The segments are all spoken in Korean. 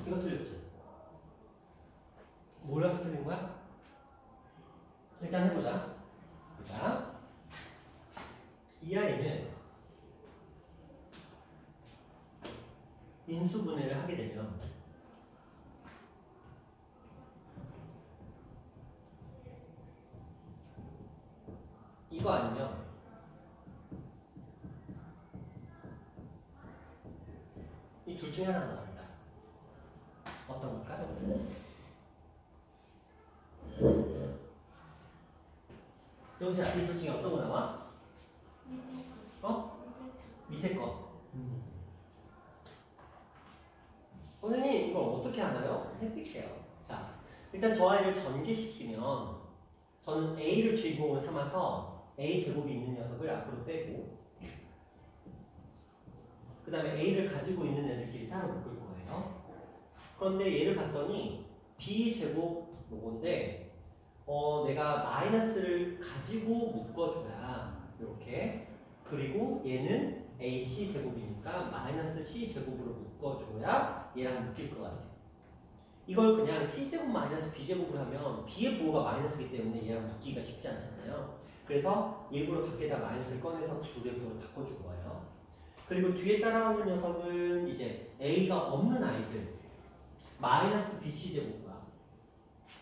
이거 틀렸지? 뭐라고 틀린 거야? 일단 해보자. 자, 이 아이는 인수분해를 하게 되면 이거 아니면 이 둘 중에 하나 나옵니다. 어떤 걸까요? 영수야, 이 둘 중에 어떤 거 나와? 밑에 거. 선생님, 이걸 어떻게 하나요? 해드릴게요. 자, 일단 저 아이를 전개시키면 저는 A를 주인공으로 삼아서 A 제곱이 있는 녀석을 앞으로 빼고 그 다음에 A를 가지고 있는 애들끼리 따로 묶을 거예요. 그런데 얘를 봤더니 B 제곱 요건데 내가 마이너스를 가지고 묶어줘야 이렇게, 그리고 얘는 AC 제곱이니까 마이너스 C 제곱으로 묶어줘야 얘랑 묶일 것 같아요. 이걸 그냥 C제곱 마이너스 B제곱을 하면 B의 부호가 마이너스이기 때문에 얘랑 묶기가 쉽지 않잖아요. 그래서 일부러 밖에다 마이너스를 꺼내서 두 개 부호를 바꿔준 거예요. 그리고 뒤에 따라오는 녀석은 이제 A가 없는 아이들, 마이너스 BC제곱과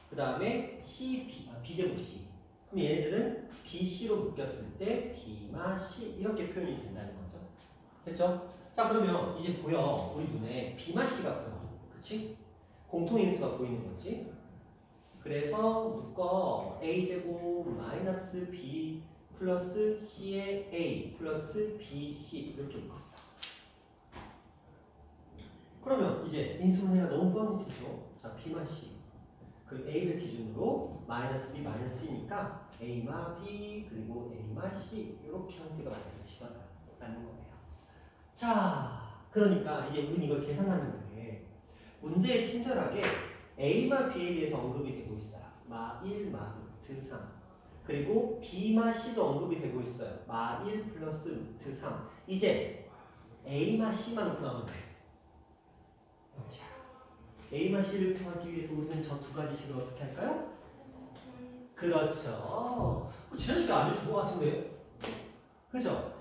그 다음에 B제곱 C. 그럼 얘네들은 BC로 묶였을 때 B마 C 이렇게 표현이 된다는 거죠. 됐죠? 자, 그러면 이제 보여. 우리 눈에 B마 C가 보여. 그치? 공통인수가 보이는 거지. 그래서 묶어 A제곱 마이너스 B 플러스 C의 A 플러스 BC 이렇게 묶었어. 그러면 이제 인수분해가 너무 뻔히 되죠. 자, B마 C. 그 A를 기준으로 마이너스 B 마이너스 C니까 A마 B 그리고 A마 C 이렇게 형태가 만들어지더라는 거예요. 자, 그러니까 이제 우리는 이걸 계산하면 돼. 문제에 친절하게 A마 B에 대해서 언급이 되고 있어요. 마 1, 마 루트 3. 그리고 B마 C도 언급이 되고 있어요. 마 1 플러스 루트 3. 이제 A마 C만 구하면 돼. 자, A마 C를 구하기 위해서 우리는 저 두 가지식을 어떻게 할까요? 그렇죠. 지난시간에 알려준 것 같은데. 그죠?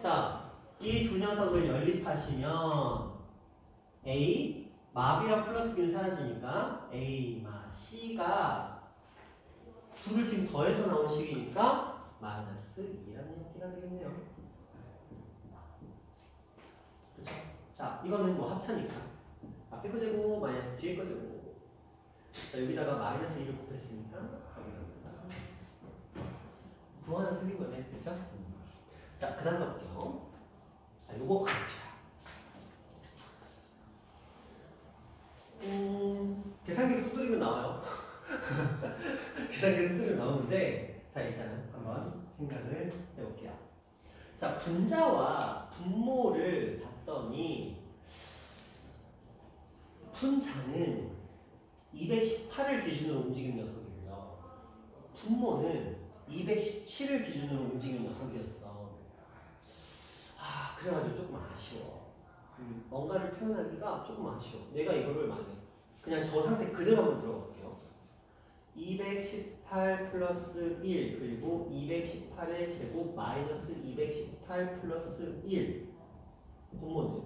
자, 이 두 녀석을 연립하시면 A, 마비랑 플러스 B는 사라지니까 A, 마, C가 둘을 지금 더해서 나온 식이니까 마이너스 2라는 형태가 되겠네요. 그쵸? 자, 이거는 뭐 합차니까 앞에 거 제곱 마이너스 뒤에 거 제곱. 자, 여기다가 마이너스 2를 곱했으니까 부 하나 틀린 거네. 그쵸? 자, 그 다음 가볼게요. 자, 요거 가봅시다. 계산기 두드리면 나와요. 계산기 두드리면 나오는데, 자, 일단은 한번 생각을 해볼게요. 자, 분자와 분모를 봤더니 분자는 218을 기준으로 움직이는 녀석이고요. 분모는 217을 기준으로 움직이는 녀석이었어. 아, 그래가지고 조금 아쉬워. 뭔가를 표현하기가 조금 아쉬워. 내가 이거를 만약에 그냥 저 상태 그대로 한번 들어갈게요. 218 플러스 1 그리고 218의 제곱 마이너스 218 플러스 1 분모는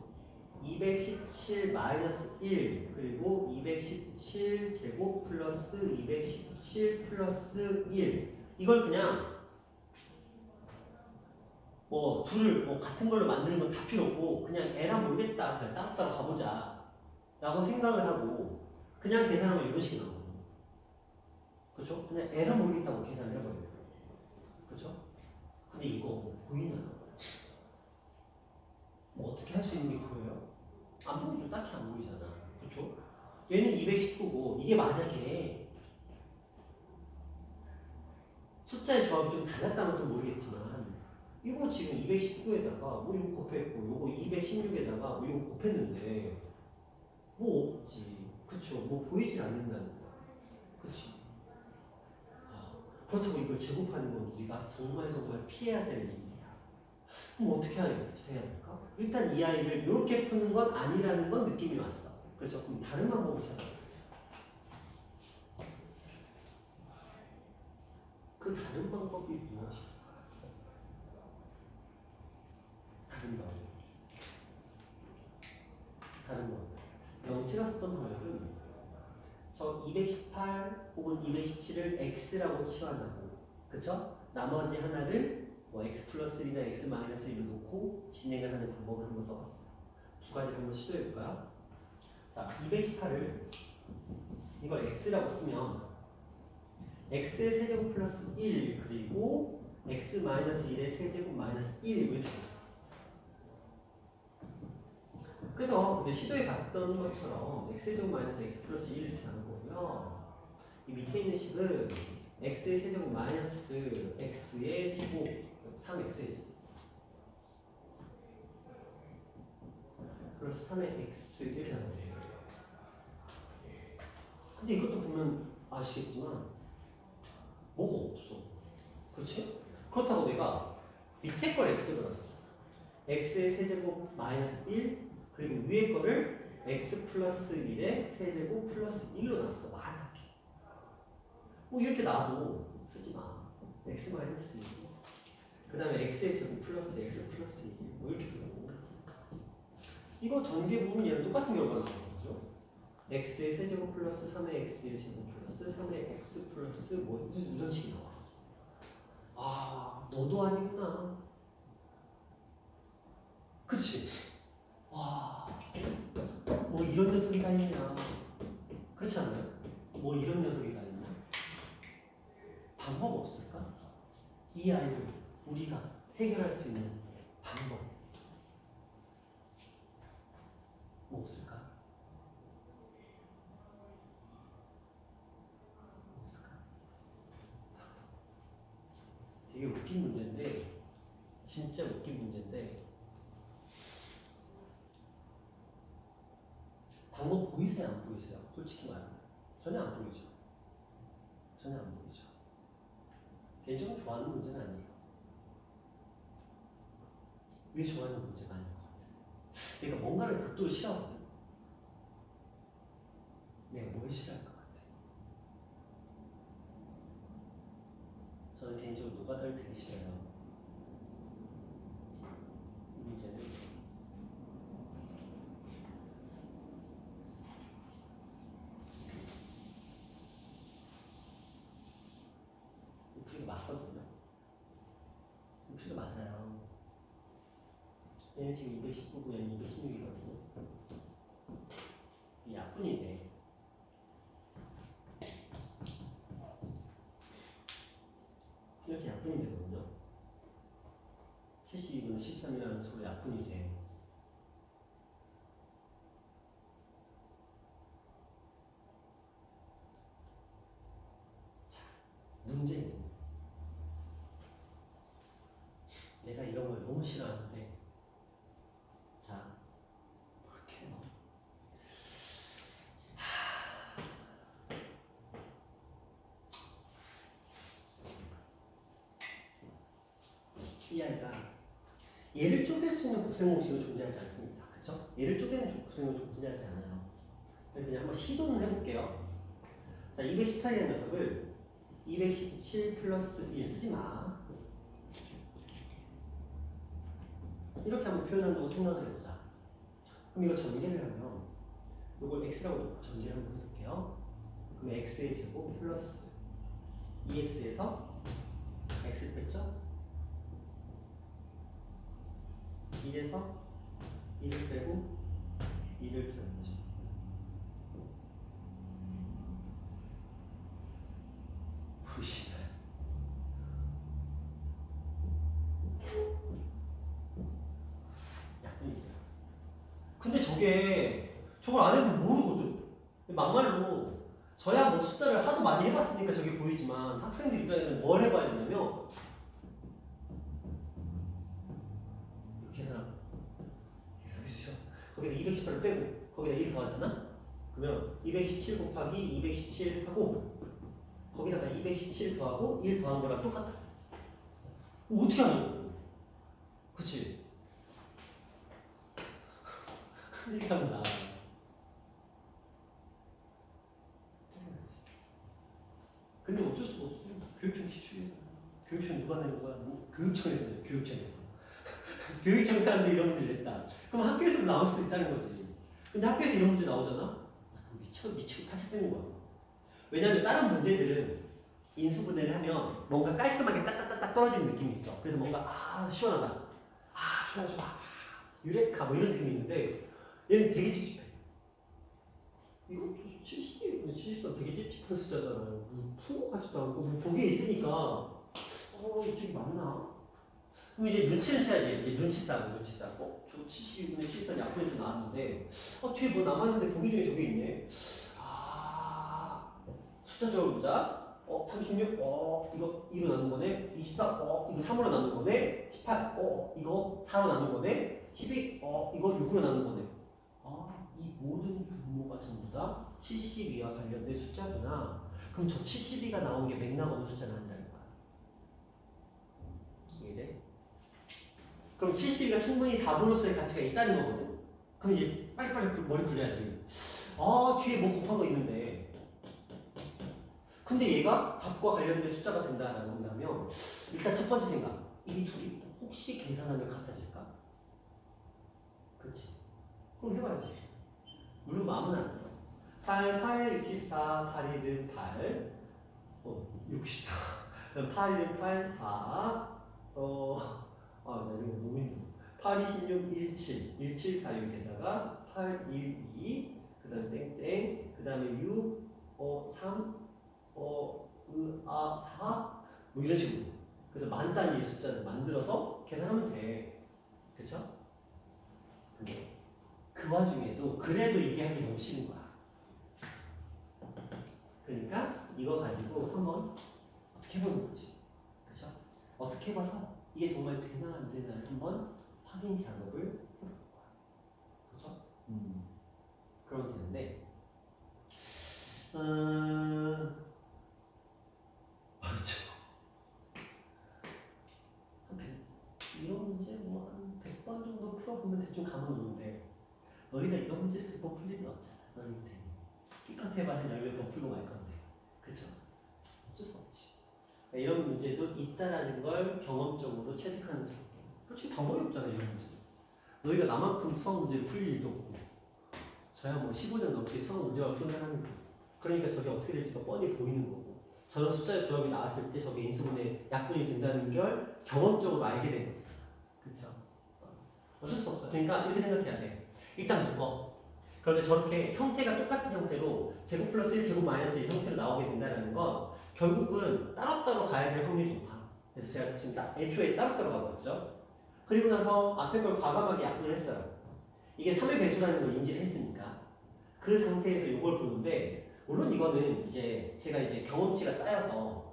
217 마이너스 1 그리고 217 제곱 플러스 217 플러스 1 이걸 그냥 뭐 둘을 뭐 같은 걸로 만드는 건 다 필요 없고 그냥 에라 모르겠다 그냥 따로따로 가보자 라고 생각을 하고 그냥 계산하면 이런 식이 나오거든요. 그쵸? 그냥 에라 모르겠다고 계산을 해버려요. 그쵸? 근데 이거 뭐 보이나요? 뭐 어떻게 할 수 있는 게 보여요? 안 보이죠? 딱히 안 보이잖아. 그쵸? 얘는 219고 이게 만약에 숫자의 조합이 좀 달랐다면 또 모르겠지만 이거 지금 219에다가 뭐 이거 곱했고 요거 216에다가 뭐 이거 곱했는데 뭐 없지. 그쵸? 뭐 보이질 않는다는 거야. 그치? 그렇다고 이걸 제곱하는 건 우리가 정말 피해야 될 일이야. 그럼 어떻게 해야 될까? 일단 이 아이를 이렇게 푸는 건 아니라는 건 느낌이 왔어. 그렇죠? 그럼 다른 방법을 찾아요. 그 다른 방법이 무엇일까? 다른 방법. 다른 방법. 제가 썼던 방법은 저 218 혹은 217을 x라고 치환하고, 그쵸? 나머지 하나를 뭐 x 플러스 1이나 x 마이너스 1로 놓고 진행을 하는 방법을 한번 써봤어요. 두 가지를 한번 시도해볼까요? 자, 218을 이걸 x라고 쓰면 x의 세제곱 플러스 1 그리고 x 마이너스 1의 세제곱 마이너스 1 이렇게 돼요. 그래서 근데 시도해봤던 것처럼 x제곱 마이너스 x 플러스 1 이렇게 나온 거고요. 이 밑에 있는 식은 x의 세제곱 마이너스 x의 제곱 3x의 제곱 플러스 3의 x 이렇게 나온 거예요. 근데 이것도 보면 아시겠지만 뭐가 없어. 그렇지? 그렇다고 내가 밑에 걸 x로 넣었어. x의 세제곱 마이너스 1 그리고 위에 거를 x 플러스 1의 세제곱 플러스 1로 놨어. 만약에 뭐 이렇게 놔도 쓰지 마. x 마이너스 1. 그 다음에 x의 제곱 플러스 x 플러스 1. 뭐 이렇게 쓰고. 이거 전개 보면 얘랑 똑같은 결과가 나오는 거죠. x의 세제곱 플러스 3의 x의 제곱 플러스 3의 x 플러스 뭐 2 이런 식이 나와. 아, 너도 아니구나. 그치? 와, 뭐 이런 녀석이 다 있냐. 그렇지 않나요? 뭐 이런 녀석이 다 있냐. 방법 없을까? 이 아이를 우리가 해결할 수 있는 방법 뭐 없을까? 없을까? 되게 웃긴 문제인데, 진짜 웃긴 문제인데, 방법 보이세요? 안 보이세요? 솔직히 말하면 전혀 안 보이죠. 전혀 안 보이죠. 개인적으로 좋아하는 문제는 아니에요. 왜 좋아하는 문제가 아닌 것 같아요? 내가 뭔가를 극도로 싫어하거든. 내가 뭘 싫어할 것 같아? 저는 개인적으로 노가다를 되게 싫어해요. 이 문제는 우리가 맞거든요. 우리가 맞아요. 얘는 지금 219고 얘는 216이거든요. 이 약분이 돼. 이렇게 약분이 되거든요. 72분은 13이라는 수로 약분이 돼. 자, 문제는 내가 이런 걸 너무 싫어하는데, 자, 이렇게 이 아이가 얘를 쪼갤 수 있는 곱셈 공식은 존재하지 않습니다. 그쵸? 얘를 쪼개는 곱셈 공식은 존재하지 않아요. 그냥 한번 시도는 해볼게요. 자, 218이라는 녀석을 217 플러스 1 쓰지 마. 이렇게 한번 표현한다고 생각을 해보자. 그럼 이거 전개를 하면 이걸 x라고 놓고 전개를 한번 해볼게요. 그럼 x의 제곱 플러스 2x에서 x 뺐죠? 1에서 1을 빼고 2를 더했죠. 보이시나요? 약분입니다. 근데 저걸 안 해보면 모르거든. 막말로 저야 뭐 숫자를 하도 많이 해봤으니까 저게 보이지만 학생들 입장에서는 뭘 해봐야 되냐면 계산하고 계산해주죠. 거기서 218을 빼고 거기다 1 더하잖아? 그러면 217 곱하기 217 하고 거기다가 217 더하고 1 더한 거랑 똑같아. 어떻게 하냐고. 그치? 이렇게 하면 나와. 근데 어쩔 수가 없어. 교육청 기출이야. 교육청 누가 내는 거야? 교육청에서 내요. 교육청에서. 교육청 사람들이 이런 문제를 냈다. 그럼 학교에서도 나올 수도 있다는 거지. 근데 학교에서 이런 문제 나오잖아? 미치고 팔짝 뜨는 거야. 왜냐면 다른 문제들은 인수분해를 하면 뭔가 깔끔하게 딱딱딱딱 떨어지는 느낌이 있어. 그래서 뭔가 시원하다. 좋아. 유레카 뭐 이런 느낌이 있는데 얘는 되게 찝찝해. 이거 73 되게 찝찝한 숫자잖아요. 푸는 것 같지도 않고 보기에 있으니까 이쪽이 맞나? 그럼 이제 눈치는 채야지. 이제 눈치 싸고 저 72분의 실선 약분에서 나왔는데 뒤에 뭐 남았는데 보기 중에 저게 있네. 숫자 적어보자. 36, 이거 나눈 거네. 24, 이거 3으로 나눈 거네. 18, 이거 4로 나눈 거네. 12, 이거 6으로 나눈 거네. 이 모든 분모가 전부 다 72와 관련된 숫자구나. 그럼 저 72가 나온 게 맥락 없는 숫자는 아니라는 거야. 이해돼? 그럼 72가 충분히 답으로서의 가치가 있다는 거거든. 그럼 이제 빨리빨리 머리 굴려야지. 뒤에 뭐 곱한 거 있는데. 근데 얘가 답과 관련된 숫자가 된다라고 한다면 일단 첫 번째 생각. 이 둘이 혹시 계산하면 같아질까? 그렇지. 그럼 해봐야지. 물론 마음은 안 돼요. 8, 8에 64, 8, 1, 8, 64. 8, 1, 8, 4, 나 이거 너무 힘들어. 8, 26, 17, 17, 4, 6에다가 8, 1, 2, 그 다음에 땡땡, 그 다음에 6, 3, 4, 뭐 이런 식으로. 그래서 만 단위의 숫자를 만들어서 계산하면 돼. 그쵸? 근데 그 와중에도 그래도 이게 하기 너무 싫은 거야. 그러니까 이거 가지고 한번 어떻게 해보는 거지. 그쵸? 어떻게 해봐서 이게 정말 되나 안 되나를 한번 확인 작업을 해볼 거야. 그쵸? 그러면 되는데 그렇죠. 이런 문제 뭐 한 100번 정도 풀어보면 대충 감은 오는데 너희가 이런 문제 100번 풀 일은 없잖아. 너희 인생에 기껏 해봐야 10번 풀고 말 건데. 그쵸? 어쩔 수 없지. 그러니까 이런 문제도 있다라는 걸 경험적으로 체득하는 수밖에. 솔직히 방법이 없잖아 이런 문제. 너희가 나만큼 수학 문제를 풀 일도 없고 저야 뭐 15년 넘게 수학 문제만 푸는 사람이고 그러니까 저게 어떻게 될지가 뻔히 보이는 거고 저런 숫자의 조합이 나왔을 때 저게 인수분해 약분이 된다는 걸 경험적으로 알게 된 거죠. 그쵸? 어쩔 수 없어. 그러니까 이렇게 생각해야 돼. 일단 묶어. 그런데 저렇게 형태가 똑같은 형태로 제곱 플러스 1, 제곱 마이너스 1 형태로 나오게 된다는 건 결국은 따로따로 가야 될 확률이 높아. 그래서 제가 지금 애초에 따로따로 가버렸죠. 그리고 나서 앞에 걸 과감하게 약분을 했어요. 이게 3의 배수라는 걸 인지를 했으니까 그 상태에서 이걸 보는데 물론 이거는 이제 제가 이제 경험치가 쌓여서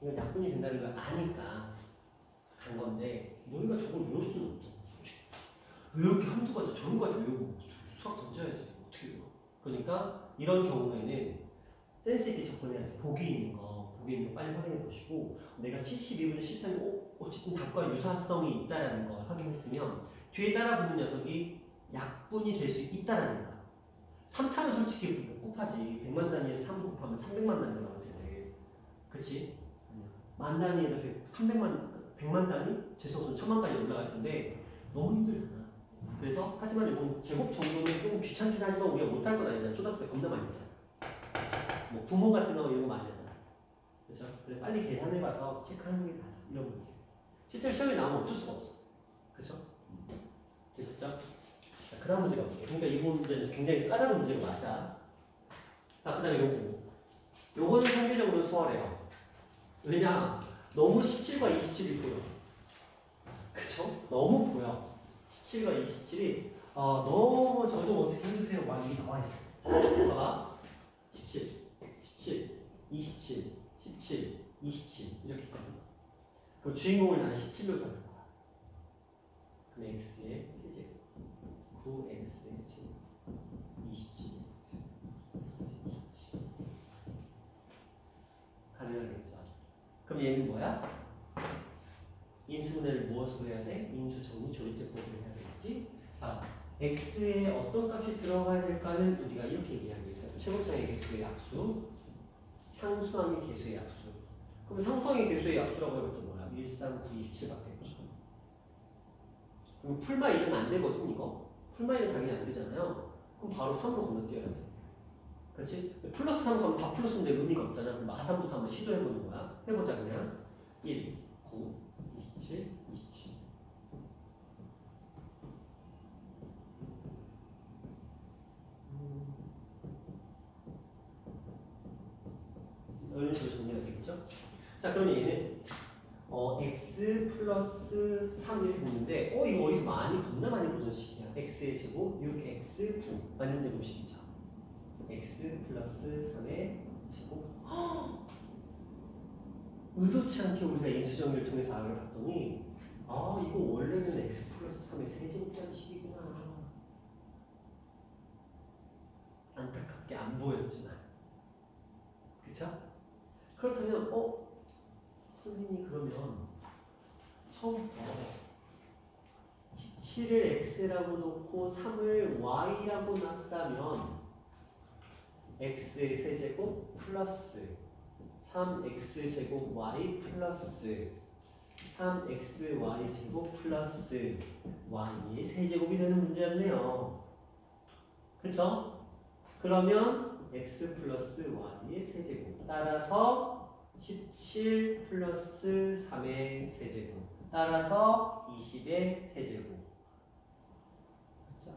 이건 약분이 된다는 걸 아니까 간 건데 너희가 저걸 외울 수는 없잖아. 솔직히 왜 이렇게 한두 가지 저런 가지 외우고 수학 던져야지 어떻게 해요. 그러니까 이런 경우에는 센스 있게 접근해야 돼. 보기 있는 거 빨리 확인해 보시고 내가 72분의 실선이 어쨌든 답과 유사성이 있다라는 걸 확인했으면 뒤에 따라 붙는 녀석이 약분이 될 수 있다라는 거야. 3차는 솔직히 못 곱하지. 100만 단위에서 3 곱하면 300만 단위가 나올 텐데 그치? 만 단위에다 100만 단위? 재수없으면 1000만까지 올라갈 텐데 너무 힘들잖아. 그래서 하지만 이건 제곱 정도는 조금 귀찮긴 하지만 우리가 못할 건 아니잖아. 초등학교 때 겁나 많이 했잖아. 뭐 구몬 같은 거 이런 거 많이 하잖아. 그렇죠? 그래 빨리 계산해봐서 체크하는 게 나아. 이런 문제. 실제로 시험에 나오면 어쩔 수가 없어. 그렇죠? 되셨죠? 자, 그다음 문제가 볼게요. 그러니까 이 문제는 굉장히 까다로운 문제가 맞아. 자, 그다음에 요거는 상대적으로 수월해요. 왜냐? 너무 17과 27이 보여. 그쵸? 너무 보여. 17과 27이 너무 저 좀 어떻게 해주세요. 막 이게 나와 있어. 봐봐. 17, 27, 17, 27 이렇게 있거든. 그 주인공을 나는 17로 잡을 거야. 그럼 x의 세제곱 9x의 제곱 27x 플러스 27 가능하겠죠. 그럼 얘는 뭐야? 인수 인수분해를 무엇으로 해야 돼? 인수정리 조립제법으로 해야 되겠지? 자, x에 어떤 값이 들어가야 될까는 우리가 이렇게 얘기하고 있어요. 최고차의 개수의 약수, 상수항의 개수의 약수. 그럼 상수항의 개수의 약수라고 해봤자 뭐야? 1, 3, 9, 27밖에 없죠. 그럼 풀마이는 안 되거든, 이거? 풀마이는 당연히 안 되잖아요. 그럼 바로 3으로 건너뛰어야 돼. 그렇지? 플러스 3 가면 다 플러스인데 의미가 없잖아. 그럼 마삼부터 한번 시도해보는 거야. 해보자, 그냥. 1, 9, 27, 27. 이런 식으로 정리가 되겠죠? 자, 그럼 얘는 x 플러스 3 이렇게 됐는데 이거 어디서 겁나 많이 보던 식이야. x의 제곱 6x 9 완전 제곱식이죠. x 플러스 3의 제곱. 의도치 않게 우리가 인수정리를 통해서 알아봤더니 이거 원래는 x 플러스 3의 세제곱이라는 식이구나. 안타깝게 안 보였지만, 그쵸? 그렇다면 선생님이 그러면 처음부터 17을 x라고 놓고 3을 y라고 놨다면 x의 세제곱 플러스 3x제곱 y 플러스 3xy 제곱 플러스 y의 세제곱이 되는 문제였네요. 그쵸? 그러면 x 플러스 y의 세제곱 따라서 17 플러스 3의 세제곱 따라서 20의 세제곱. 맞죠?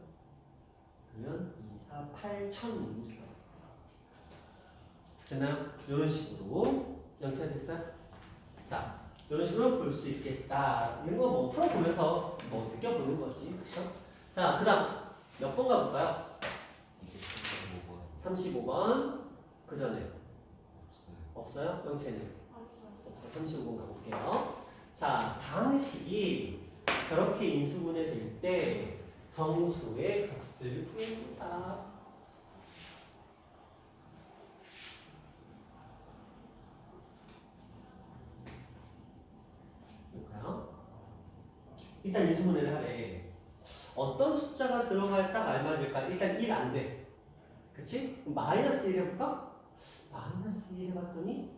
그러면 2, 4, 8,000 이렇게 됐나요? 이런 식으로 양치가 됐어요? 자, 이런 식으로 볼 수 있겠다. 이런 거 풀어보면서 느껴보는 거지. 그렇죠? 자, 그 다음 몇 번 가볼까요? 35번. 그 전에 없어요? 영채는? 없어요. 35번 가볼게요. 자, 다항식이 저렇게 인수분해 될 때 정수의 값을 구해보자. 일단 인수분해를 하래. 어떤 숫자가 들어가야 딱 알맞을까? 일단 1 안 돼. 그치? 그럼 마이너스 1 해볼까? 마이너스 1 해봤더니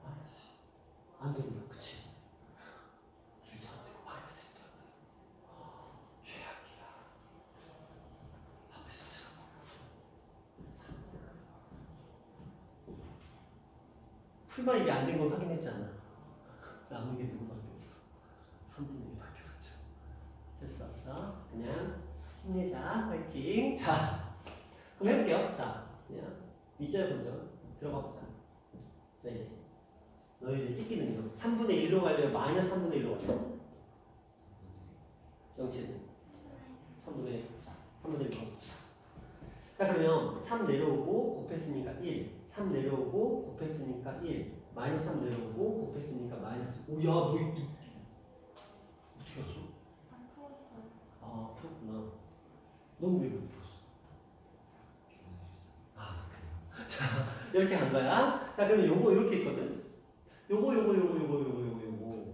마이너스 1. 안 됩니다. 그치? 1도 안 되고 마이너스 1도 안 되고 최악이야. 앞에 숫자가 뭐야? 풀만 이게 안 된 건 확인했잖아. 남은 게 누구밖에 없어. 3분의 1밖에 없죠. 어쩔 수 없어. 그냥 힘내자. 화이팅. 자, 그럼 해볼게요. 자, 그냥 밑줄 먼저 들어가 보자. 자, 이제 너희들 찍기는 이거 3분의 1로 가려면 마이너스 3분의 1로 가려면 영치는 3분의 1. 자, 3분의 1로 가봅시다. 자, 그러면 3 내려오고 곱했으니까 1. 3 내려오고 곱했으니까 1. 마이너스 3 내려오고 곱했으니까 마이너스. 오야, 너 어떻게 하죠? 안 풀었어요. 아, 그렇구나. 넌 왜 못 풀었어? 아, 그래요. 자, 이렇게 간 거야. 자, 그러면 요거 이렇게 있거든? 요거.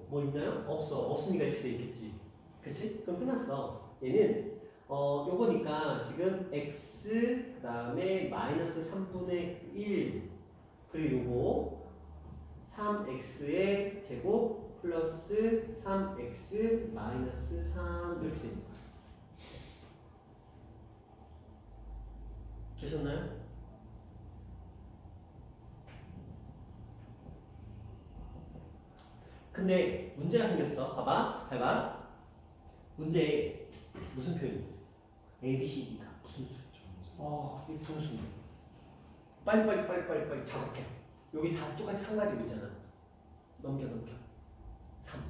뭐 있나요? 없으니까 이렇게 돼 있겠지. 그치? 그럼 끝났어. 얘는, 요거니까 지금 x, 그 다음에 마이너스 3분의 1, 그리고 요거 3x의 제곱 플러스 3x 마이너스 3 이렇게 됩니다. 되셨나요? 근데 문제가 생겼어. 봐봐. 잘 봐. 문제에 무슨 표현이? A, B, C, D가 무슨 수? 이게 분수인데. 빨리 작업해. 여기 다 똑같이 3 가지고 있잖아. 넘겨. 3.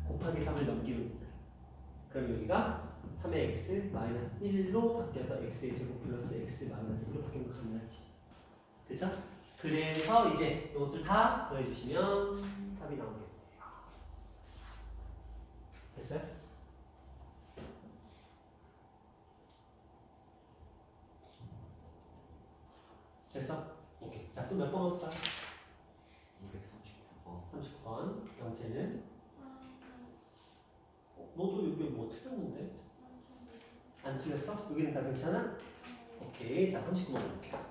곱하기 3을 넘기면 있어요. 그럼 여기가 3의 x 마이너스 1로 바뀌어서 x의 제곱 플러스 x 마이너스 1로 바뀌는 거 가능하지. 그쵸? 그래서 이제 이것들 다 더해주시면 답이 나오겠네요. 됐어요? 됐어? 오케이. 자, 또 몇 번 볼까? 239번. 39번. 영재는? 너도 여기 뭐 틀렸는데? 안 틀렸어? 여기는 다 괜찮아? 오케이. 자, 39번 볼게요.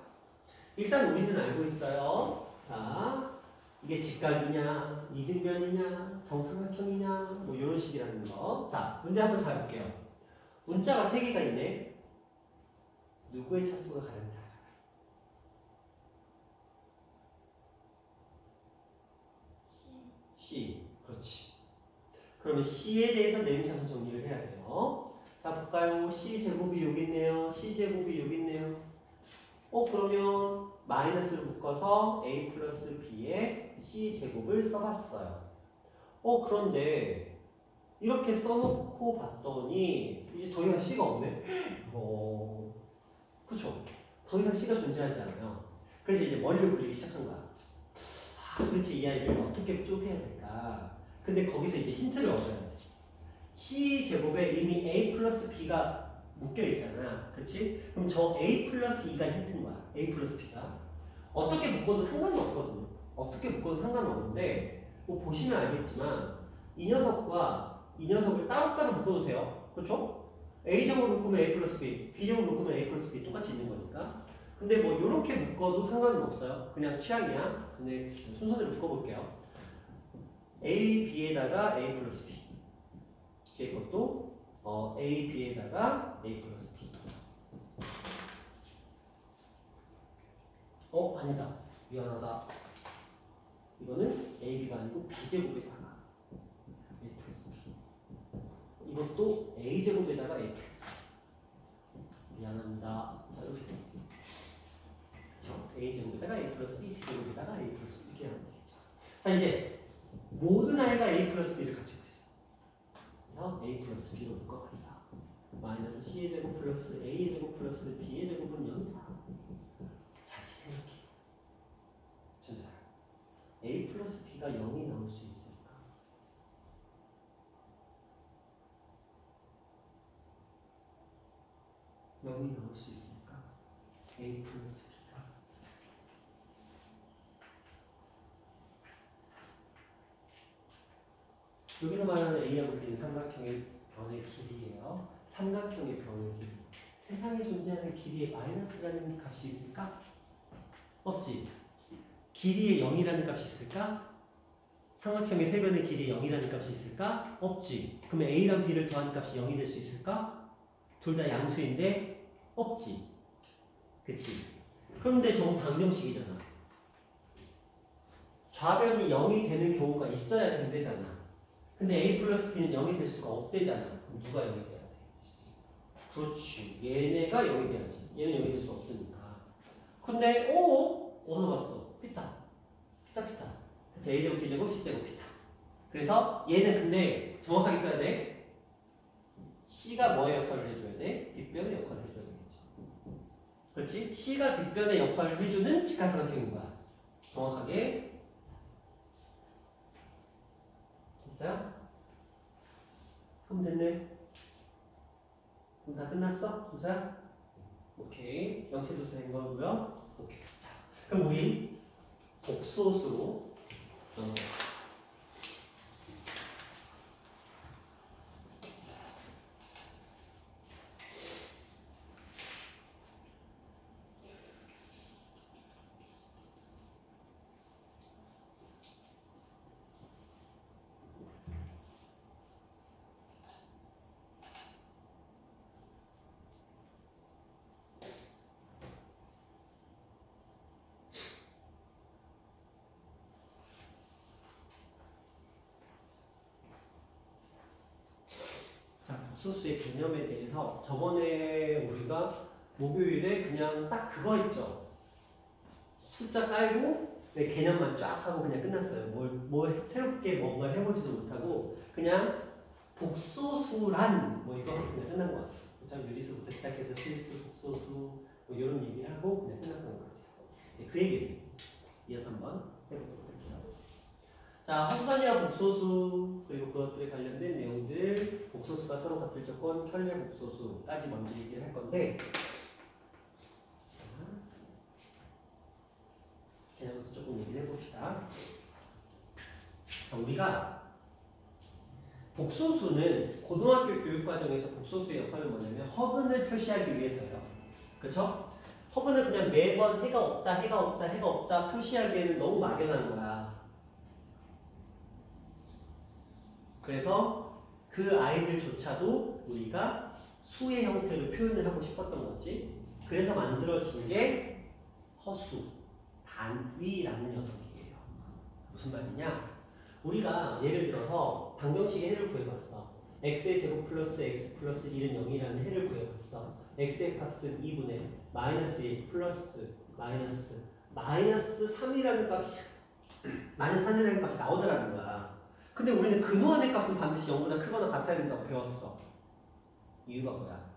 일단 우리는 알고 있어요. 자, 이게 직각이냐, 이등변이냐, 정삼각형이냐, 뭐 이런 식이라는 거. 자, 문제 한번 잘 볼게요. 문자가 3개가 있네. 누구의 차수가 가장 작아? C. 그렇지. 그러면 C에 대해서 내림차순 정리를 해야 돼요. 자, 볼까요? C제곱이 여기 있네요. C제곱이 여기 있네요. 그러면 마이너스를 묶어서 A 플러스 B에 C제곱을 써봤어요. 그런데 이렇게 써놓고 봤더니 이제 더 이상 C가 없네? 그쵸? 더 이상 C가 존재하지 않아요. 그래서 이제 머리를 굴리기 시작한 거야. 도대체 이 아이를 어떻게 쪼개야 될까? 근데 거기서 이제 힌트를 얻어야 돼. C제곱에 이미 A 플러스 B가 묶여있잖아. 그치? 그럼 저 A 플러스 2가 힌트인 거야. A 플러스 B가. 어떻게 묶어도 상관은 없거든요. 어떻게 묶어도 상관은 없는데, 보시면 알겠지만, 이 녀석과 이 녀석을 따로따로 묶어도 돼요. 그렇죠? A제곱을 묶으면 A 플러스 B, B제곱을 묶으면 A 플러스 B 똑같이 있는 거니까. 근데 뭐 이렇게 묶어도 상관은 없어요. 그냥 취향이야. 근데 순서대로 묶어볼게요. A, B에다가 A 플러스 B. 이것도 A, B에다가 A 플러스 B. 아니다. 미안하다. 이거는 A, B가 아니고 B제곱에다가 A 플러스 B. 이것도 A제곱에다가 A 플러스 B. 미안합니다. 자, 이렇게 돼. 그렇죠? A제곱에다가 A 플러스 B, B제곱에다가 A 플러스 B 이렇게 하면 되겠죠. 자, 이제 모든 아이가 A 플러스 B를 가지고 있어. 그래서 A 플러스 B로 묶어봤어. 마이너스 C의 제곱 플러스 A의 제곱 플러스 B의 제곱은 0이다. 다시 생각해. 진짜 A 플러스 B가 0이 나올 수 있을까? 영이 나올 수 있을까? A 플러스 B가 여기서 말하는 A하고 B는 삼각형의 변의 길이에요. 삼각형의 변의 길이. 세상에 존재하는 길이에 마이너스라는 값이 있을까? 없지. 길이에 0이라는 값이 있을까? 삼각형의 세변의 길이에 0이라는 값이 있을까? 없지. 그러면 A랑 B를 더하는 값이 0이 될 수 있을까? 둘 다 양수인데 없지. 그치? 그런데 저건 방정식이잖아. 좌변이 0이 되는 경우가 있어야 된대잖아. 근데 A 플러스 B는 0이 될 수가 없대잖아. 그럼 누가 0이 돼야 돼? 그렇지. 얘네가 0이 돼야지. 얘는 0이 될 수 없으니까. 근데 어디서 봤어? 피타. 피타. A제곱, B제곱, C제곱, 피타. 그래서 얘는 근데 정확하게 써야 돼. C가 뭐의 역할을 해줘야 돼? 빗변의 역할을 해줘야 되겠지. 그렇지? C가 빗변의 역할을 해주는 직각삼각형인 거야. 정확하게. 됐어요? 그럼 됐네. 그럼 다 끝났어? 조사? 오케이. 명시조사 된 거고요. 오케이. 자, 그럼 우리 복소수로 넘어가. 복소수의 개념에 대해서 저번에 우리가 목요일에 그냥 딱 그거 있죠. 숫자 깔고 개념만 쫙 하고 그냥 끝났어요. 뭘 새롭게 뭔가를 해보지도 못하고 그냥 복소수란 뭐 이거 하고 그냥 끝난 것 같아요. 그렇죠? 유리수부터 시작해서 실수, 복소수 뭐 이런 얘기를 하고 그냥 끝났던 것 같아요. 네, 그 얘기를 이어서 한번 해보도록 할게요. 자, 허수단위와 복소수 그리고 그것들에 관련된 내용들, 복소수가 서로 같을 조건, 켤레 복소수까지 먼저 얘기를 할 건데 개념부터 조금 얘기를 해봅시다. 자, 우리가 복소수는 고등학교 교육 과정에서 복소수의 역할은 뭐냐면 허근을 표시하기 위해서예요. 그쵸? 허근을 그냥 매번 해가 없다, 해가 없다, 해가 없다 표시하기에는 너무 막연한 거야. 그래서 그 아이들조차도 우리가 수의 형태로 표현을 하고 싶었던 거지. 그래서 만들어진 게 허수, 단위라는 녀석이에요. 무슨 말이냐? 우리가 예를 들어서 방정식의 해를 구해봤어. x의 제곱 플러스 x 플러스 1은 0이라는 해를 구해봤어. x의 값은 2분의 마이너스 1 플러스 마이너스 3이라는 값이 마이너스 3이라는 값이 나오더라는 거야. 근데 우리는 근호한의 값은 반드시 0보다 크거나 같아야 된다고 배웠어. 이유가 뭐야?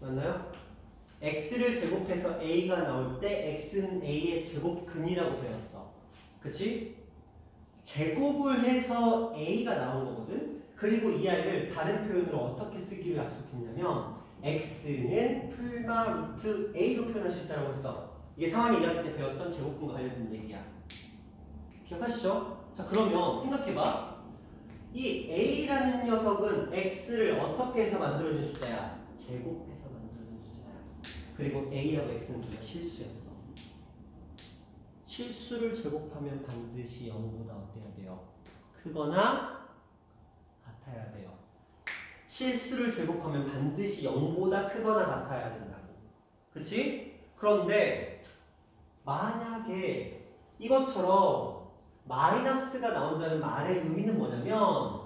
맞나요? x를 제곱해서 a가 나올 때 x는 a의 제곱근이라고 배웠어. 그치? 제곱을 해서 a가 나온 거거든? 그리고 이 아이를 다른 표현으로 어떻게 쓰기로 약속했냐면 x는 풀마 루트 a로 표현할 수 있다고 했어. 이게 상황이 일어날 때 배웠던 제곱근과 관련된 얘기야. 기억하시죠? 자, 그러면 생각해봐. 이 a라는 녀석은 x를 어떻게 해서 만들어진 숫자야? 제곱해서 만들어진 숫자야. 그리고 a하고 x는 둘 다 실수였어. 실수를 제곱하면 반드시 0보다 어때야 돼요? 크거나 같아야 돼요. 실수를 제곱하면 반드시 0보다 크거나 같아야 된다고. 그치? 그런데 만약에 이것처럼 마이너스가 나온다는 말의 의미는 뭐냐면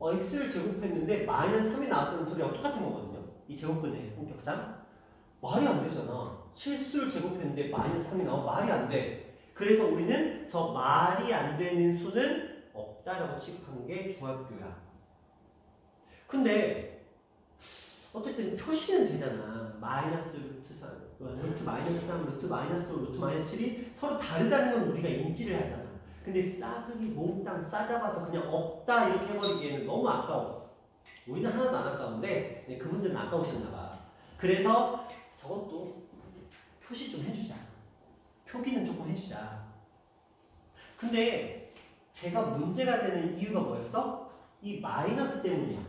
x를 제곱했는데 마이너스 3이 나왔다는 소리랑 똑같은 거거든요. 이 제곱근의 성격상. 말이 안 되잖아. 실수를 제곱했는데 마이너스 3이 나오면 말이 안 돼. 그래서 우리는 저 말이 안 되는 수는 없다라고 취급하는 게 중학교야. 근데 어쨌든 표시는 되잖아. 마이너스 루트 3, 루트 마이너스 3, 루트 마이너스 5, 루트 마이너스 7이 서로 다르다는 건 우리가 인지를 하잖아. 근데 싸그리 몽땅 싸잡아서 그냥 없다 이렇게 해버리기에는 너무 아까워. 우리는 하나도 안 아까운데 그분들은 아까우셨나 봐. 그래서 저것도 표시 좀 해주자. 표기는 조금 해주자. 근데 제가 문제가 되는 이유가 뭐였어? 이 마이너스 때문이야.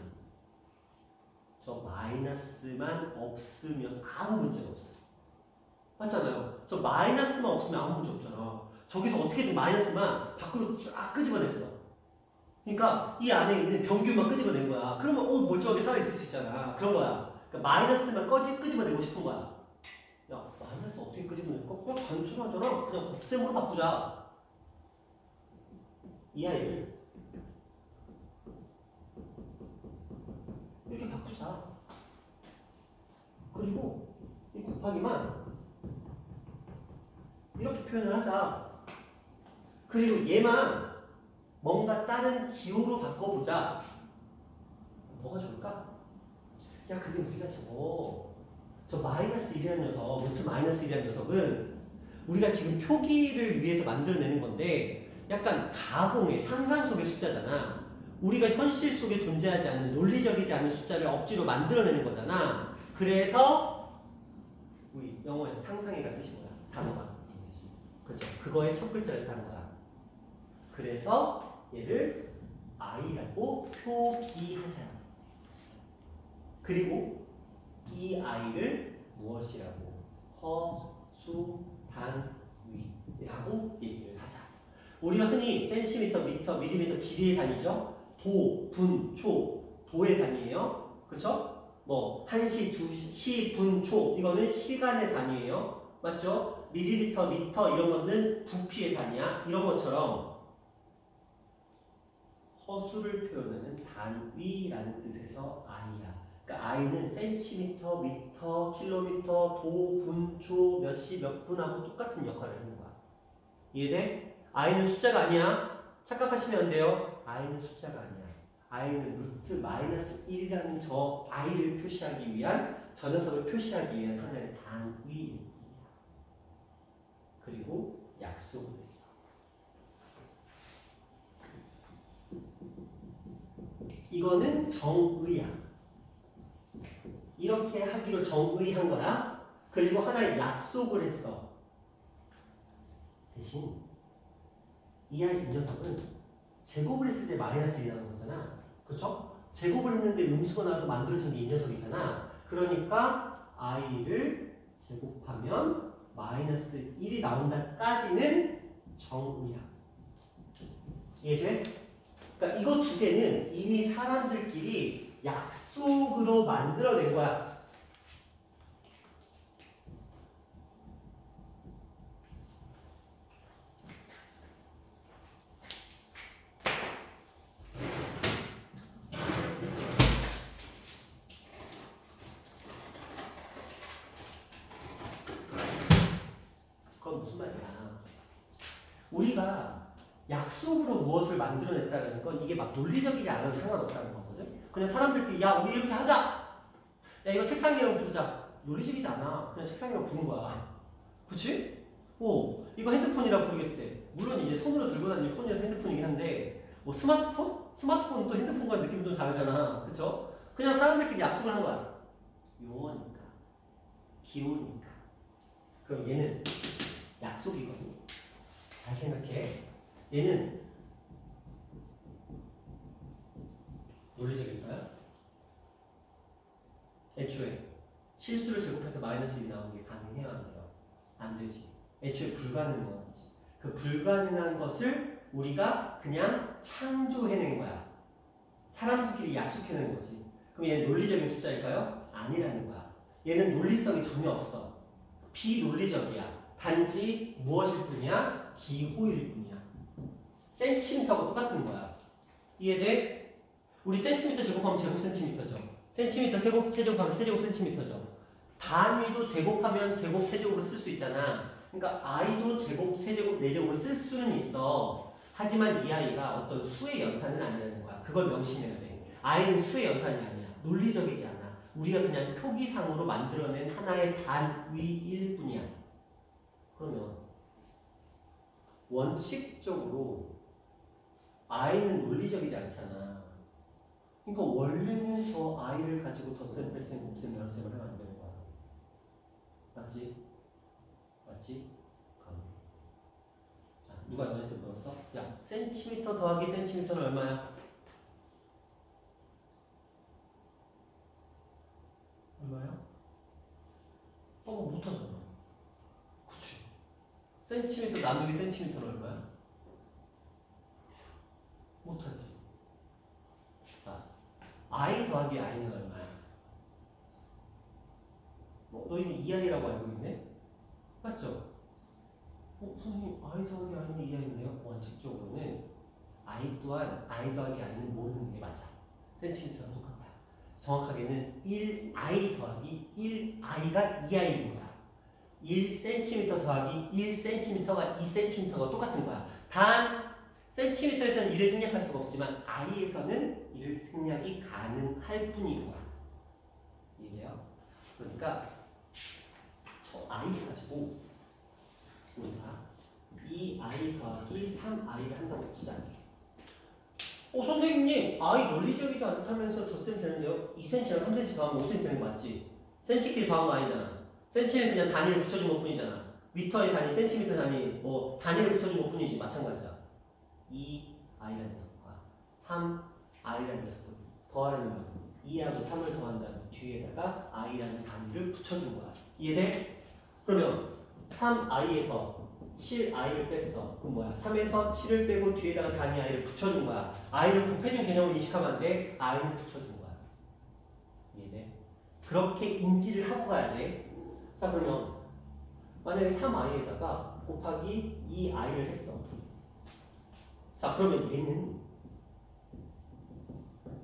저 마이너스만 없으면 아무 문제가 없어. 맞잖아요. 저 마이너스만 없으면 아무 문제 없잖아. 저기서 어떻게든 마이너스만 밖으로 쫙 끄집어냈어. 그러니까 이 안에 있는 병균만 끄집어낸 거야. 그러면 멀쩡하게 살아있을 수 있잖아. 그런 거야. 그러니까 마이너스만 끄집어내고 싶은 거야. 야, 마이너스 어떻게 끄집어낼까? 그냥 단순하잖아. 그냥 곱셈으로 바꾸자. 이 아이를 이렇게 바꾸자. 그리고 이 곱하기만 이렇게 표현을 하자. 그리고 얘만 뭔가 다른 기호로 바꿔보자. 뭐가 좋을까? 야, 근데 우리가 저 마이너스 1이라는 녀석, 루트 마이너스 1이라는 녀석은 우리가 지금 표기를 위해서 만들어내는 건데 약간 가공의 상상 속의 숫자잖아. 우리가 현실 속에 존재하지 않는 논리적이지 않은 숫자를 억지로 만들어내는 거잖아. 그래서 우리 영어에서 상상이라는 뜻이 뭐야? 단어가. 그렇죠. 그거의 첫 글자를 따는 거야. 그래서 얘를 i라고 표기하자. 그리고 이 i를 무엇이라고? 허수단위라고 얘기를 하자. 우리가 흔히 센티미터, 미터, 밀리미터 길이의 단위죠. 도, 분, 초, 도의 단위예요. 그렇죠? 뭐 1시, 2시, 분, 초 이거는 시간의 단위예요. 맞죠? 밀리리터, 리터 이런 거는 부피의 단위야. 이런 것처럼 허수를 표현하는 단위라는 뜻에서 i야. 그러니까 i는 센티미터, 미터, 킬로미터, 도, 분, 초, 몇 시, 몇 분하고 똑같은 역할을 하는 거야. 이해돼? i는 숫자가 아니야. 착각하시면 안 돼요. i는 숫자가 아니야. i는 루트 마이너스 1이라는 저 i를 표시하기 위한, 저 녀석을 표시하기 위한 하나의 단위입니다. 그리고 약속을 했어. 이거는 정의야. 이렇게 하기로 정의한 거야. 그리고 하나의 약속을 했어. 대신 이 녀석은 제곱을 했을 때 마이너스 1이 나오는 거잖아. 그렇죠? 제곱을 했는데 음수가 나와서 만들어진 게 이 녀석이잖아. 그러니까 i를 제곱하면 마이너스 1이 나온다까지는 정의야. 이해돼? 그러니까 이거 두 개는 이미 사람들끼리 약속으로 만들어낸 거야. 그건 무슨 말이야? 우리가 약속으로 무엇을 만들어냈다는 건 이게 막 논리적이지 않아도 상관없다는 거거든? 그냥 사람들끼리 야 우리 이렇게 하자! 야 이거 책상이라고 부르자. 논리적이지 않아. 그냥 책상이라고 부른 거야. 그치? 이거 핸드폰이라고 부르겠대. 물론 이제 손으로 들고 다니는 폰이어서 핸드폰이긴 한데 뭐 스마트폰? 스마트폰은 또 핸드폰과 느낌이 좀 다르잖아. 그쵸? 그냥 사람들끼리 약속을 한 거야. 용어니까. 기호니까. 그럼 얘는 약속이거든. 잘 생각해. 얘는 논리적일까요? 애초에 실수를 제곱해서 마이너스 1이 나오는 게 가능해요? 안 돼요? 안 되지. 애초에 불가능한 거지. 그 불가능한 것을 우리가 그냥 창조해낸 거야. 사람들끼리 약속해낸 거지. 그럼 얘는 논리적인 숫자일까요? 아니라는 거야. 얘는 논리성이 전혀 없어. 비논리적이야. 단지 무엇일 뿐이야? 기호일 뿐이야. 센티미터하고 똑같은 거야. 이해돼? 우리 센티미터 제곱하면 제곱 센티미터죠. 센티미터 세제곱하면 세제곱 센티미터죠. 단위도 제곱하면 제곱 세제곱으로 쓸 수 있잖아. 그러니까 i도 제곱, 세제곱, 네제곱으로 쓸 수는 있어. 하지만 이 i가 어떤 수의 연산은 아니라는 거야. 그걸 명심해야 돼. i는 수의 연산이 아니야. 논리적이지 않아. 우리가 그냥 표기상으로 만들어낸 하나의 단위일 뿐이야. 그러면 원칙적으로 i는 논리적이지 않잖아. 그러니까 원래는 저 i를 가지고 덧셈, 뺄셈, 곱셈, 나눗셈을 하면 안 되는 거야. 맞지? 맞지? 그럼. 자, 누가 너한테 물었어? 야, 센티미터 더하기 센티미터는 얼마야? 얼마야? 못하잖아. 그치? 센티미터 나누기 센티미터는 얼마야? 못하지. 자, i 더하기 i는 얼마야? 너희는 2i라고 알고 있네? 맞죠? 선생님, i 더하기 i는 2i인데요? 원칙적으로는 i 또한 i 더하기 i는 모르는 게 맞아. 센티미터랑 똑같아. 정확하게는 1i 더하기 1i가 2i인 거야. 1cm 더하기 1cm가 2cm가 똑같은 거야. 단 센티미터에서는 1을 생략할 수가 없지만 i에서는 1을 생략이 가능할 뿐인 거야. 이해돼요? 그러니까 저 i를 가지고 우리가 2i 더하기 3i를 한다고 치자. 선생님, i 논리적이지 않다면서 덧셈 되는데요? 2cm랑 3cm 더하면 5cm 되는 거 맞지? 센치끼리 더한 거 아니잖아. 센치는 그냥 단위를 붙여준 것 뿐이잖아. 미터의 단위, 센티미터 단위, 단위를 붙여준 것 뿐이지. 마찬가지야. 2i라는 녀석과 3i라는 녀석을 더하려면 2하고 3을 더한다면 뒤에다가 i라는 단위를 붙여준 거야. 이해돼? 그러면 3i에서 7i를 뺐어. 그럼 뭐야? 3에서 7을 빼고 뒤에다가 단위 i를 붙여준 거야. i를 곱해준 개념을 인식하면 안 돼. i를 붙여준 거야. 이해돼? 그렇게 인지를 하고 가야 돼. 자, 그러면 만약에 3i에다가 곱하기 2i를 했어. 자, 그러면 얘는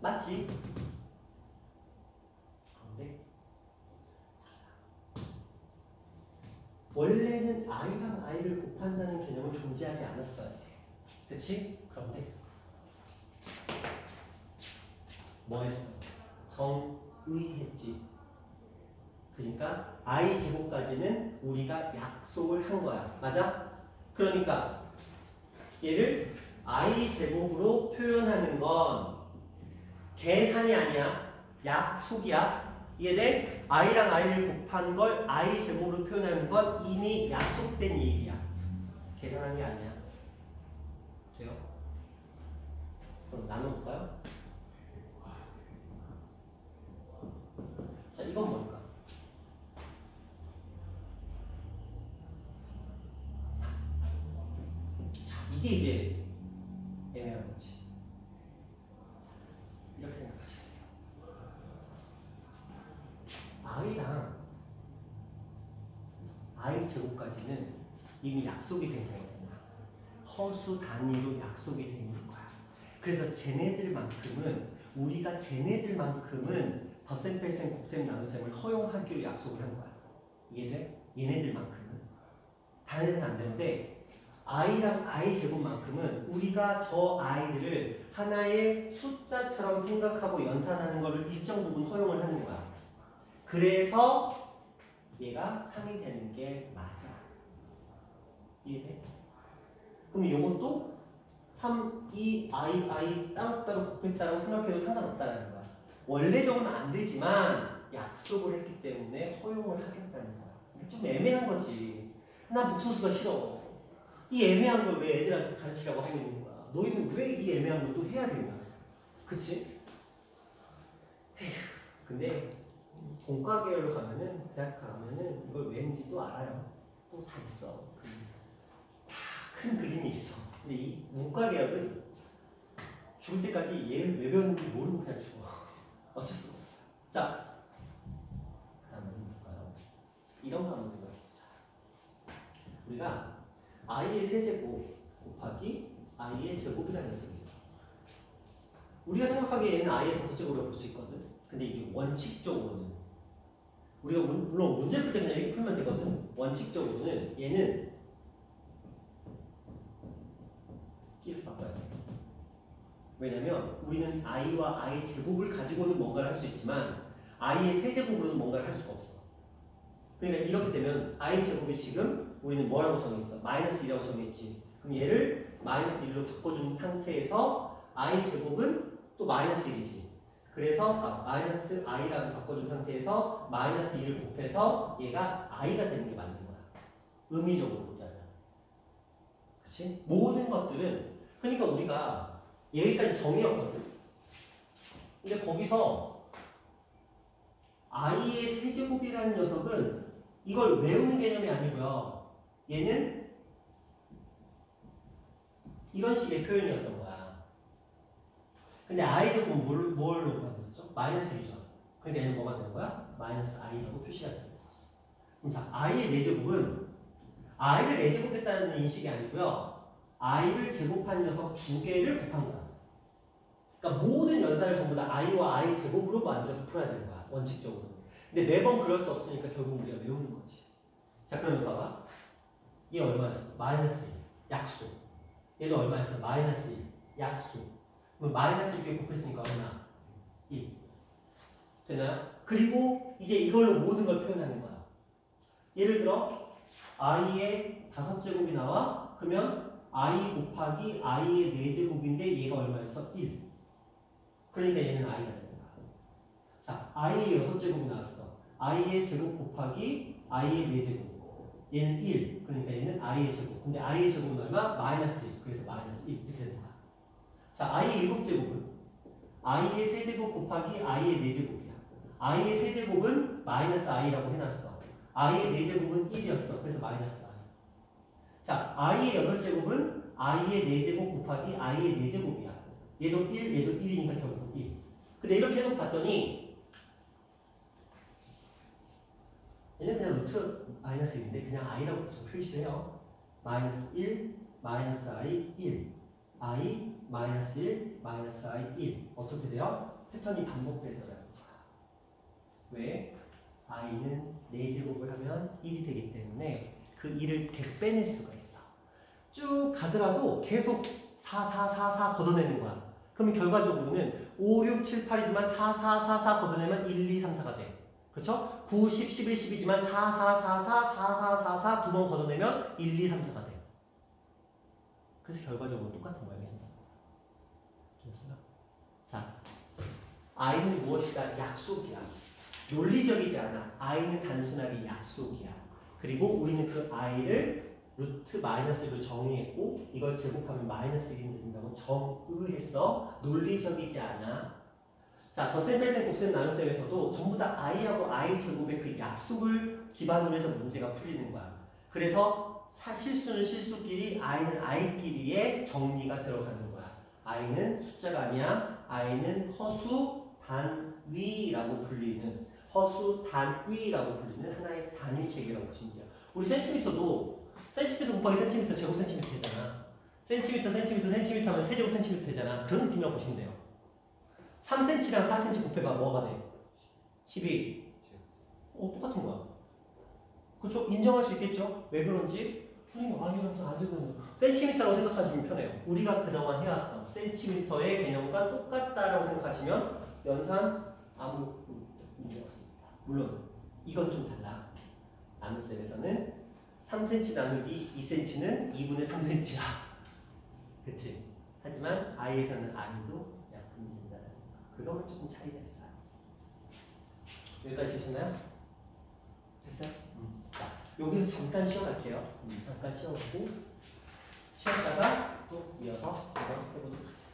맞지? 그런데 원래는 i랑 i를 곱한다는 개념은 존재하지 않았어야 돼. 그치? 그런데 뭐 했어? 정의했지. 그러니까 i 제곱까지는 우리가 약속을 한 거야. 맞아? 그러니까 얘를 i 제곱으로 표현하는 건 계산이 아니야. 약속이야. 이해돼? i랑 i를 곱한 걸 i 제곱으로 표현하는 건 이미 약속된 얘기야. 계산한 게 아니야. 돼요? 그럼 나눠볼까요? 자, 이건 뭘까? 자, 이게 이제 애매한 거지. 이렇게 생각하시면 돼요. i랑 i 제곱까지는 이미 약속이 된 거거든요. 허수 단위로 약속이 돼 있는 거야. 그래서 우리가 쟤네들만큼은 덧셈, 뺄셈, 곱셈, 나눗셈을 허용하기로 약속을 한 거야. 이해돼? 얘네들만큼은. 다른 애는 안 되는데 i랑 i 제곱만큼은 우리가 저 i들을 하나의 숫자처럼 생각하고 연산하는 거를 일정 부분 허용을 하는 거야. 그래서 얘가 3이 되는 게 맞아. 이해돼? 그럼 이것도 3, 2, i 따로따로 곱했다고 생각해도 상관없다는 거야. 원래적으로는 안 되지만 약속을 했기 때문에 허용을 하겠다는 거야. 이게 좀 애매한 거지. 난 복소수가 싫어. 이 애매한 걸 왜 애들한테 가르치라고 하고 있는 거야. 너희는 왜 이 애매한 걸 또 해야 되냐. 그치? 에휴, 근데 공과 계열로 가면은, 대학 가면은 이걸 왜 했는지 또 알아요. 또 다 있어. 다 큰 그림이 있어. 근데 이 문과 계열은 죽을 때까지 얘를 왜 배웠는지 모르고 그냥 죽어. 어쩔 수가 없어요. 자, 그 다음은 볼까요? 이런 거 한번 생각해보자. 우리가 i의 세제곱 곱하기 i의 제곱이라는 녀석이 있어. 우리가 생각하기에 얘는 i의 다섯제곱으로 볼 수 있거든. 근데 이게 원칙적으로는 우리가 물론 문제 풀 때 그냥 이렇게 풀면 되거든. 원칙적으로는 얘는 이렇게 바꿔야 돼. 왜냐면 우리는 i와 i 제곱을 가지고는 뭔가를 할 수 있지만 i의 세제곱으로는 뭔가를 할 수가 없어. 그러니까 이렇게 되면 i 제곱이 지금 우리는 뭐라고 정했어? 마이너스 1이라고 정했지. 그럼 얘를 마이너스 1로 바꿔준 상태에서 i 제곱은 또 마이너스 1이지. 그래서 마이너스 i라고 바꿔준 상태에서 마이너스 1을 곱해서 얘가 i가 되는 게 맞는 거야. 의미적으로 보자면. 그치? 모든 것들은 그러니까 우리가 여기까지 정의였거든. 근데 거기서 i의 세제곱이라는 녀석은 이걸 외우는 개념이 아니고요. 얘는 이런 식의 표현이었던 거야. 근데 i 제곱은 뭘로 만들었죠? 마이너스 1이죠. 그러니까 얘는 뭐가 되는 거야? 마이너스 i라고 표시가 되는 거야. 그럼 자, i의 4제곱은 i를 4제곱했다는 인식이 아니고요. i를 제곱한 녀석 2개를 곱한 거야. 그러니까 모든 연산을 전부 다 i와 i 제곱으로 만들어서 풀어야 되는 거야. 원칙적으로. 근데 매번 그럴 수 없으니까 결국 우리가 외우는 거지. 자, 그러면 봐봐. 얘 얼마였어? 마이너스 1. 약수. 얘도 얼마였어? 마이너스 1. 약수. 그럼 마이너스 1개 곱했으니까 얼마? 1. 되나요? 그리고 이제 이걸로 모든 걸 표현하는 거야. 예를 들어 i의 5제곱이 나와. 그러면 i 곱하기 i의 4제곱인데 얘가 얼마였어? 1. 그러니까 얘는 i가 되는 거야. 자, i의 6제곱이 나왔어. i의 제곱 곱하기 i의 4제곱. 얘는 1. 그러니까 얘는 i의 제곱. 근데 i의 제곱은 얼마? 마이너스 1. 그래서 마이너스 1. 이렇게 되는 거야. 자, i의 7제곱은 i의 세제곱 곱하기 i의 4제곱이야. i의 세제곱은 마이너스 i라고 해놨어. i의 4제곱은 1이었어. 그래서 마이너스 i. 자, i의 8제곱은 i의 4제곱 곱하기 i의 4제곱이야. 얘도 1, 얘도 1이니까 결국 1. 근데 이렇게 해서 봤더니 얘는 그냥 루트 마이너스 1인데 그냥 i라고 표시를 해요. 마이너스 1, 마이너스 i, 1. i, 마이너스 1, 마이너스 i, 1. 어떻게 돼요? 패턴이 반복되더라고요. 왜? i는 4제곱을 하면 1이 되기 때문에 그 1을 100 빼낼 수가 있어. 쭉 가더라도 계속 4, 4, 4, 4 걷어내는 거야. 그러면 결과적으로는 5, 6, 7, 8이지만 4, 4, 4, 4 걷어내면 1, 2, 3, 4가 돼. 그렇죠? 9, 10, 11, 12지만 4, 4, 4, 4, 4, 4, 4, 4 두 번 걷어내면 1, 2, 3, 4가 돼. 그래서 결과적으로 똑같은 모양이 된다. 됐어요? 자, i는 무엇이다? 약속이야. 논리적이지 않아. i는 단순하게 약속이야. 그리고 우리는 그 i를 루트 마이너스로 정의했고 이걸 제곱하면 마이너스 1이 된다고 정의했어. 논리적이지 않아. 자, 덧셈, 뺄셈, 곱셈, 나눗셈에서도 전부 다 i하고 i 제곱의 그 약속을 기반으로 해서 문제가 풀리는 거야. 그래서 실수는 실수끼리, i는 i끼리의 정리가 들어가는 거야. i는 숫자가 아니야. i는 허수 단위라고 불리는 하나의 단위 체계라고 보시면 돼요. 우리 센티미터도 센티미터 곱하기 센티미터 제곱 센티미터 되잖아. 센티미터 하면 세제곱 센티미터 되잖아. 그런 느낌이라고 보시면 돼요. 3cm랑 4cm 곱해봐. 뭐가 돼? 12. 똑같은 거야. 그렇죠? 인정할 수 있겠죠? 왜 그런지? 선생님, 아니라서 안 되는 거. 센티미터라고 생각하시면 편해요. 우리가 그동안 해왔던 센티미터의 개념과 똑같다라고 생각하시면 연산 아무 문제 없습니다. 물론 이건 좀 달라. 나눗셈에서는 3cm 나누기 2cm는 2분의 3cm야. 그치? 하지만 i에서는 i도 약분이 된다는 거. 그거는 조금 차이가 있어요. 여기까지 되셨나요? 됐어요? 자, 여기서 잠깐 쉬어갈게요. 잠깐 쉬어가고 쉬었다가 또 이어서 한번 해보도록 하겠습니다.